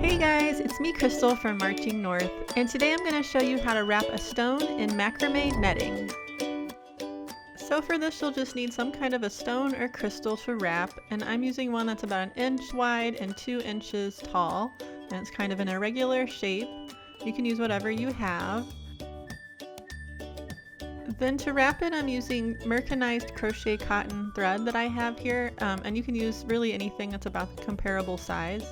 Hey guys, it's me Crystal from Marching North, and today I'm going to show you how to wrap a stone in macrame netting. So for this you'll just need some kind of a stone or crystal to wrap, and I'm using one that's about 1 inch wide and 2 inches tall, and it's kind of an irregular shape. You can use whatever you have. Then to wrap it, I'm using mercanized crochet cotton thread that I have here, and you can use really anything that's about the comparable size.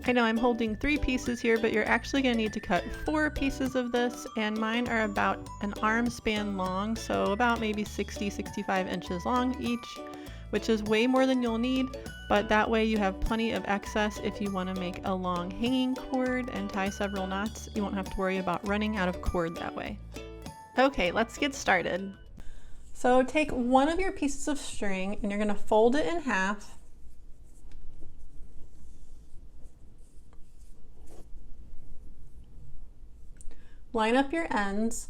I know I'm holding 3 pieces here, but you're actually going to need to cut 4 pieces of this, and mine are about an arm span long, so about maybe 60-65 inches long each, which is way more than you'll need, but that way you have plenty of excess if you want to make a long hanging cord and tie several knots. You won't have to worry about running out of cord that way. Okay, let's get started. So take one of your pieces of string and you're going to fold it in half. Line up your ends.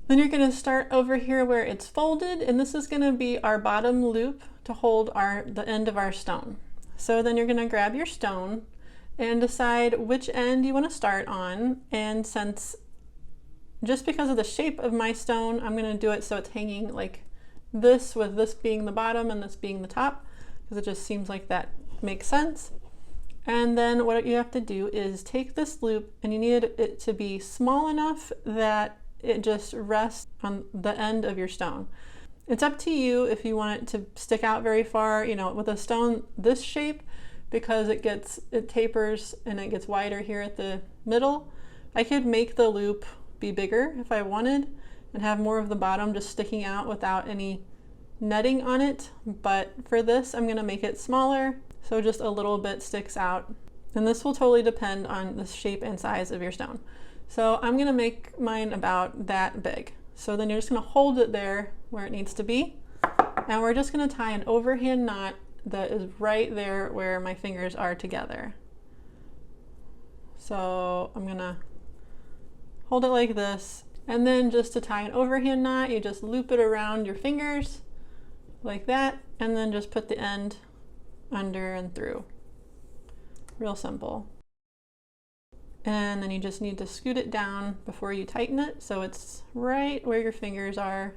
Then you're going to start over here where it's folded, and this is going to be our bottom loop to hold the end of our stone. So then you're going to grab your stone and decide which end you want to start on, and since just because of the shape of my stone, I'm going to do it so it's hanging like this, with this being the bottom and this being the top, because it just seems like that makes sense. And then what you have to do is take this loop, and you need it to be small enough that it just rests on the end of your stone. It's up to you if you want it to stick out very far. You know, with a stone this shape, because it tapers and it gets wider here at the middle, I could make the loop be bigger if I wanted and have more of the bottom just sticking out without any netting on it, but for this I'm going to make it smaller, so just a little bit sticks out, and this will totally depend on the shape and size of your stone. So I'm going to make mine about that big. So then you're just going to hold it there where it needs to be, and we're just going to tie an overhand knot that is right there where my fingers are together. So I'm going to hold it like this, and then just to tie an overhand knot, you just loop it around your fingers like that, and then just put the end under and through. Real simple. And then you just need to scoot it down before you tighten it so it's right where your fingers are.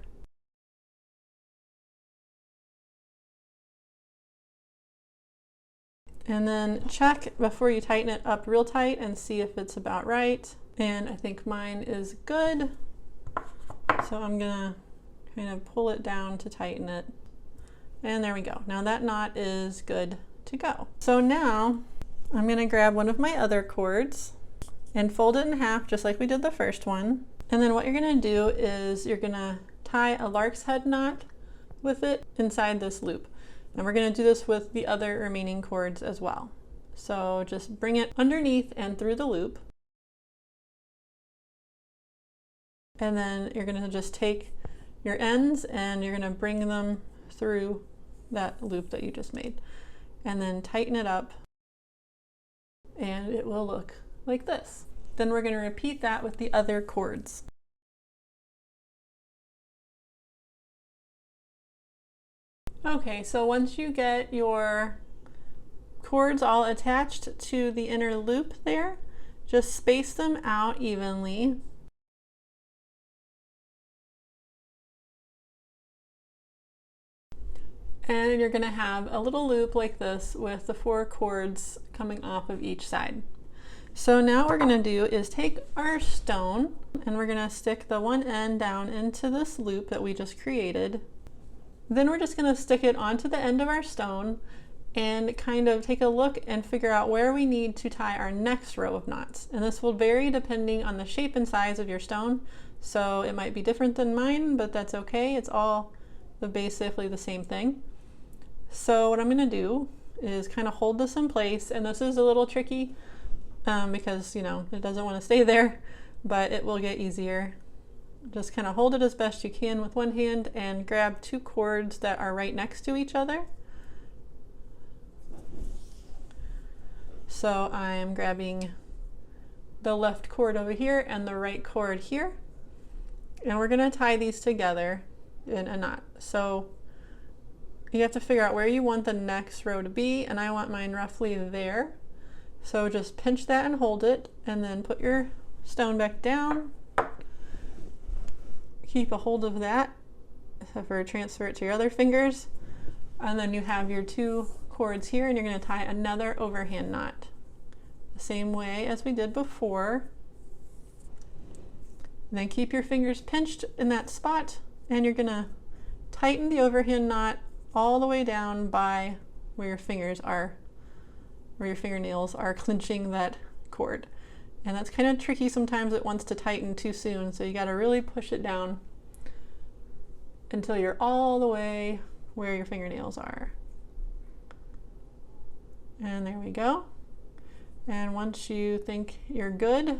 And then check before you tighten it up real tight and see if it's about right. And I think mine is good. So I'm gonna kind of pull it down to tighten it. And there we go. Now that knot is good to go. So now I'm gonna grab one of my other cords and fold it in half just like we did the first one. And then what you're gonna do is you're gonna tie a lark's head knot with it inside this loop. And we're gonna do this with the other remaining cords as well. So just bring it underneath and through the loop. And then you're going to just take your ends and you're going to bring them through that loop that you just made, and then tighten it up, and it will look like this. Then we're going to repeat that with the other cords. Okay, so once you get your cords all attached to the inner loop there, just space them out evenly. And you're going to have a little loop like this with the 4 cords coming off of each side. So now what we're going to do is take our stone and we're going to stick the one end down into this loop that we just created. Then we're just going to stick it onto the end of our stone and kind of take a look and figure out where we need to tie our next row of knots. And this will vary depending on the shape and size of your stone. So it might be different than mine, but that's okay. It's all basically the same thing. So what I'm going to do is kind of hold this in place, and this is a little tricky because, you know, it doesn't want to stay there, but it will get easier. Just kind of hold it as best you can with one hand and grab 2 cords that are right next to each other. So I'm grabbing the left cord over here and the right cord here, and we're going to tie these together in a knot. So you have to figure out where you want the next row to be, and I want mine roughly there. So just pinch that and hold it, and then put your stone back down. Keep a hold of that for transfer it to your other fingers. And then you have your 2 cords here, and you're going to tie another overhand knot the same way as we did before. And then keep your fingers pinched in that spot, and you're going to tighten the overhand knot all the way down by where your fingers are, where your fingernails are clinching that cord. And that's kind of tricky sometimes. It wants to tighten too soon, so you got to really push it down until you're all the way where your fingernails are. And there we go. And once you think you're good,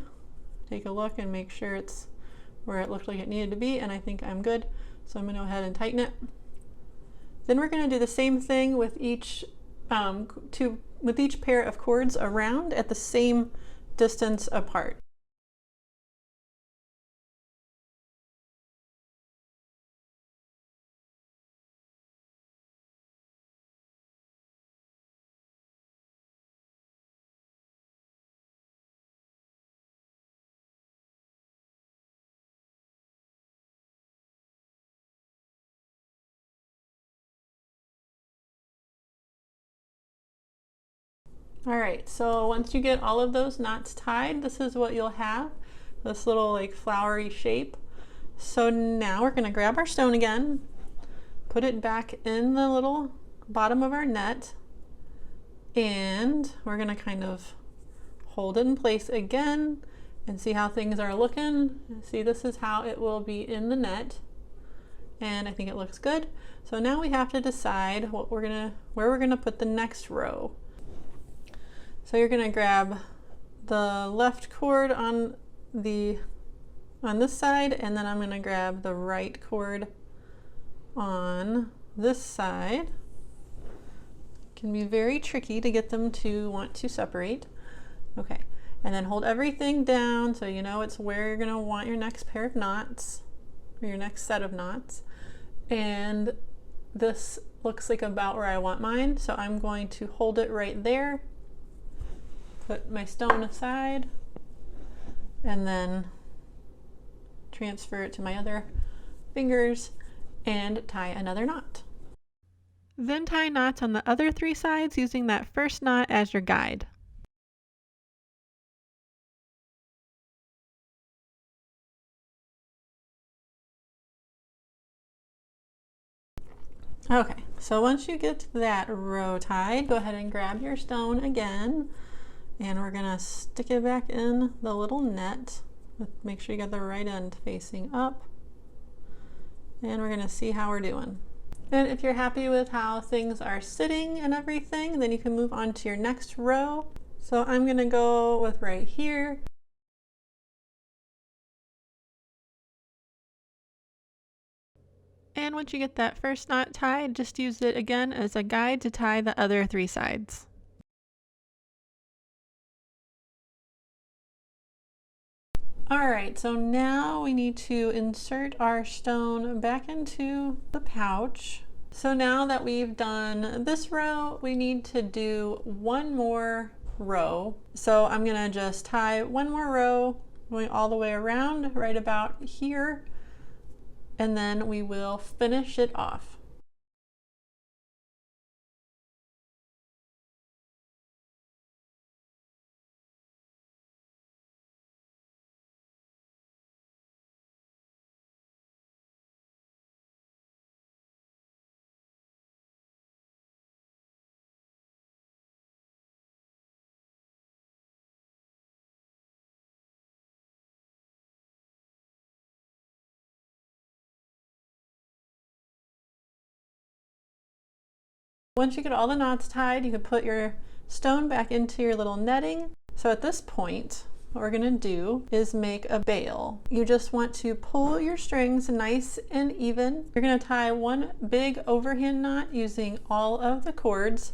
take a look and make sure it's where it looked like it needed to be, and I think I'm good, so I'm going to go ahead and tighten it. Then we're going to do the same thing with each pair of cords around at the same distance apart. All right, so once you get all of those knots tied, this is what you'll have, this little like flowery shape. So now we're going to grab our stone again, put it back in the little bottom of our net, and we're going to kind of hold it in place again and see how things are looking. See, this is how it will be in the net, and I think it looks good. So now we have to decide where we're gonna put the next row. So you're going to grab the left cord on this side, and then I'm going to grab the right cord on this side. It can be very tricky to get them to want to separate. Okay, and then hold everything down so you know it's where you're going to want your next pair of knots, or your next set of knots. And this looks like about where I want mine, so I'm going to hold it right there. Put my stone aside, and then transfer it to my other fingers and tie another knot. Then tie knots on the other 3 sides using that first knot as your guide. Okay, so once you get that row tied, go ahead and grab your stone again. And we're gonna stick it back in the little net. Make sure you got the right end facing up. And we're gonna see how we're doing. And if you're happy with how things are sitting and everything, then you can move on to your next row. So I'm gonna go with right here. And once you get that first knot tied, just use it again as a guide to tie the other 3 sides. All right, so now we need to insert our stone back into the pouch. So now that we've done this row, we need to do one more row. So I'm gonna just tie one more row going all the way around right about here, and then we will finish it off. Once you get all the knots tied, you can put your stone back into your little netting. So at this point, what we're gonna do is make a bail. You just want to pull your strings nice and even. You're gonna tie one big overhand knot using all of the cords,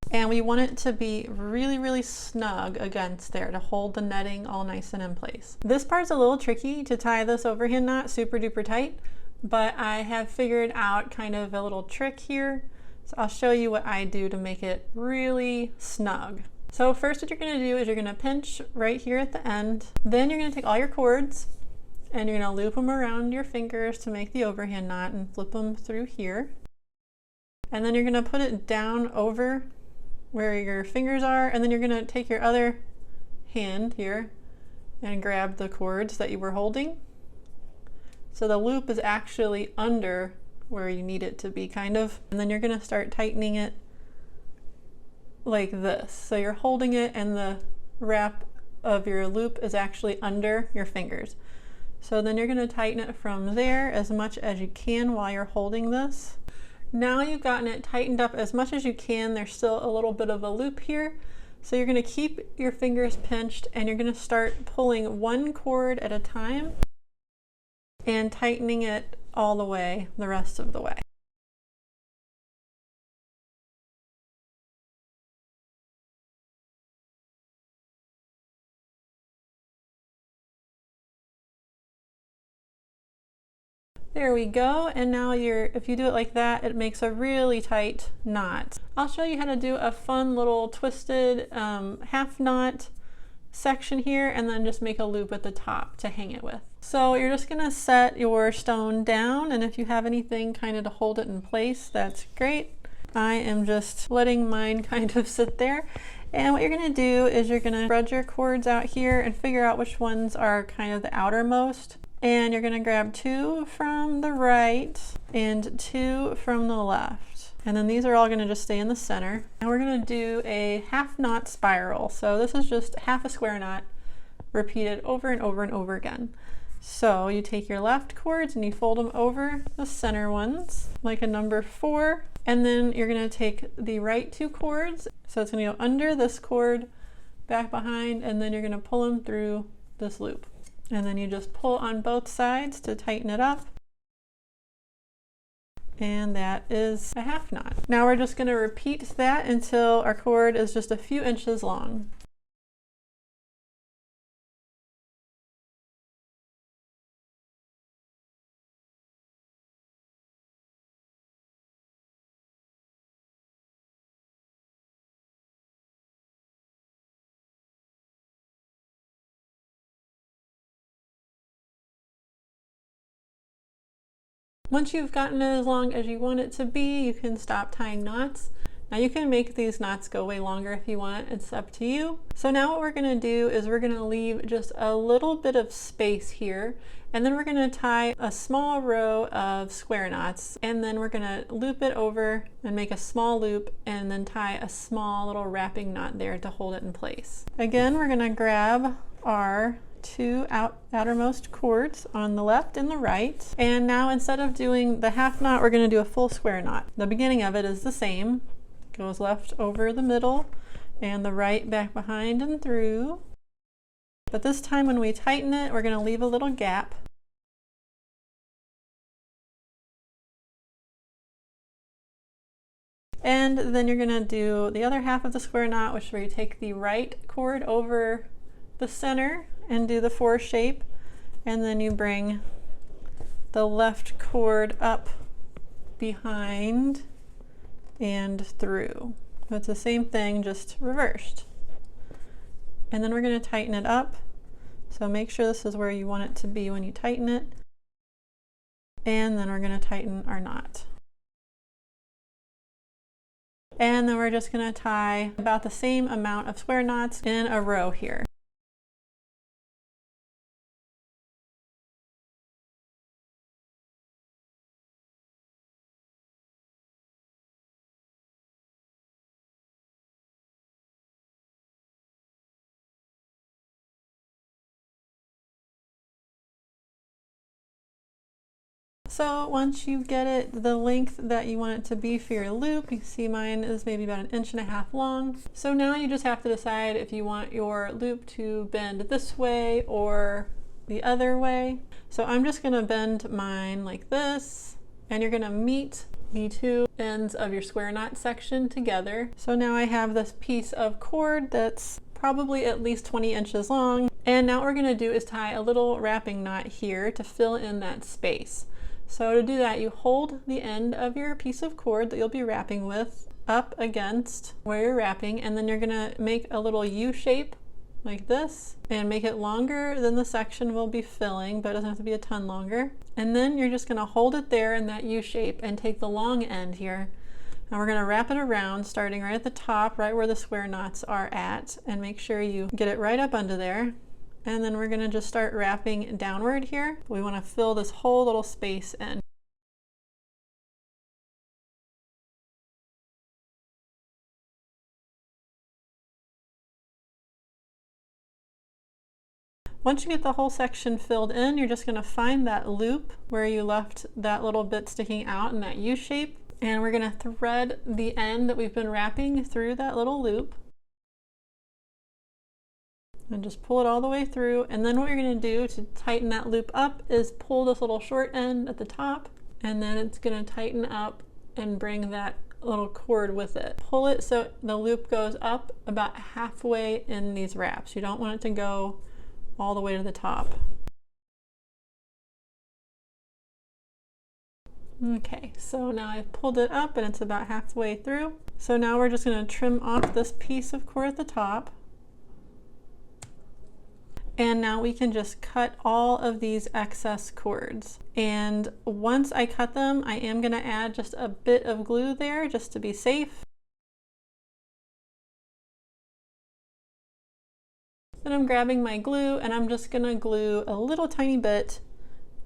and we want it to be really, really snug against there to hold the netting all nice and in place. This part's a little tricky to tie this overhand knot super duper tight, but I have figured out kind of a little trick here. So I'll show you what I do to make it really snug. So first what you're going to do is you're going to pinch right here at the end. Then you're going to take all your cords and you're going to loop them around your fingers to make the overhand knot and flip them through here. And then you're going to put it down over where your fingers are, and then you're going to take your other hand here and grab the cords that you were holding. So the loop is actually under where you need it to be, kind of. And then you're going to start tightening it like this. So you're holding it and the wrap of your loop is actually under your fingers. So then you're going to tighten it from there as much as you can while you're holding this. Now you've gotten it tightened up as much as you can. There's still a little bit of a loop here. So you're going to keep your fingers pinched and you're going to start pulling one cord at a time and tightening it all the way, the rest of the way. There we go, and now if you do it like that, it makes a really tight knot. I'll show you how to do a fun little twisted half knot section here, and then just make a loop at the top to hang it with. So you're just gonna set your stone down, and if you have anything kind of to hold it in place, that's great. I am just letting mine kind of sit there. And what you're gonna do is you're gonna spread your cords out here and figure out which ones are kind of the outermost. And you're going to grab 2 from the right and 2 from the left. And then these are all going to just stay in the center. And we're going to do a half knot spiral. So this is just half a square knot repeated over and over and over again. So you take your left cords and you fold them over the center ones like a number 4. And then you're going to take the right 2 cords. So it's going to go under this cord, back behind, and then you're going to pull them through this loop. And then you just pull on both sides to tighten it up. And that is a half knot. Now we're just going to repeat that until our cord is just a few inches long. Once you've gotten it as long as you want it to be, you can stop tying knots. Now you can make these knots go way longer if you want, it's up to you. So now what we're gonna do is we're gonna leave just a little bit of space here, and then we're gonna tie a small row of square knots, and then we're gonna loop it over and make a small loop, and then tie a small little wrapping knot there to hold it in place. Again, we're gonna grab our 2 outermost cords on the left and the right. And now instead of doing the half knot, we're going to do a full square knot. The beginning of it is the same. Goes left over the middle and the right back behind and through. But this time when we tighten it, we're going to leave a little gap. And then you're going to do the other half of the square knot, which is where you take the right cord over the center and do the 4 shape, and then you bring the left cord up behind and through. So it's the same thing, just reversed. And then we're going to tighten it up. So make sure this is where you want it to be when you tighten it. And then we're going to tighten our knot. And then we're just going to tie about the same amount of square knots in a row here. So once you get it the length that you want it to be for your loop, you can see mine is maybe about 1.5 inches long. So now you just have to decide if you want your loop to bend this way or the other way. So I'm just going to bend mine like this, and you're going to meet the 2 ends of your square knot section together. So now I have this piece of cord that's probably at least 20 inches long. And now what we're going to do is tie a little wrapping knot here to fill in that space. So to do that, you hold the end of your piece of cord that you'll be wrapping with, up against where you're wrapping, and then you're gonna make a little U shape like this and make it longer than the section we'll be filling, but it doesn't have to be a ton longer. And then you're just gonna hold it there in that U shape and take the long end here. And we're gonna wrap it around, starting right at the top, right where the square knots are at, and make sure you get it right up under there. And then we're gonna just start wrapping downward here. We wanna fill this whole little space in. Once you get the whole section filled in, you're just gonna find that loop where you left that little bit sticking out in that U shape, and we're gonna thread the end that we've been wrapping through that little loop. And just pull it all the way through, and then what you're gonna do to tighten that loop up is pull this little short end at the top, and then it's gonna tighten up and bring that little cord with it. Pull it so the loop goes up about halfway in these wraps. You don't want it to go all the way to the top. Okay, so now I've pulled it up and it's about halfway through. So now we're just going to trim off this piece of cord at the top. And now we can just cut all of these excess cords. And once I cut them, I am going to add just a bit of glue there just to be safe. Then I'm grabbing my glue and I'm just gonna glue a little tiny bit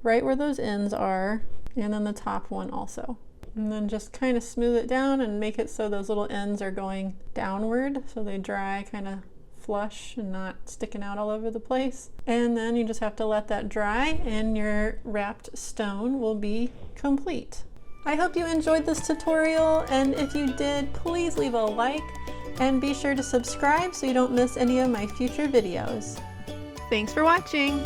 right where those ends are, and then the top one also. And then just kind of smooth it down and make it so those little ends are going downward so they dry kind of flush and not sticking out all over the place. And then you just have to let that dry and your wrapped stone will be complete. I hope you enjoyed this tutorial, and if you did, please leave a like and be sure to subscribe so you don't miss any of my future videos. Thanks for watching!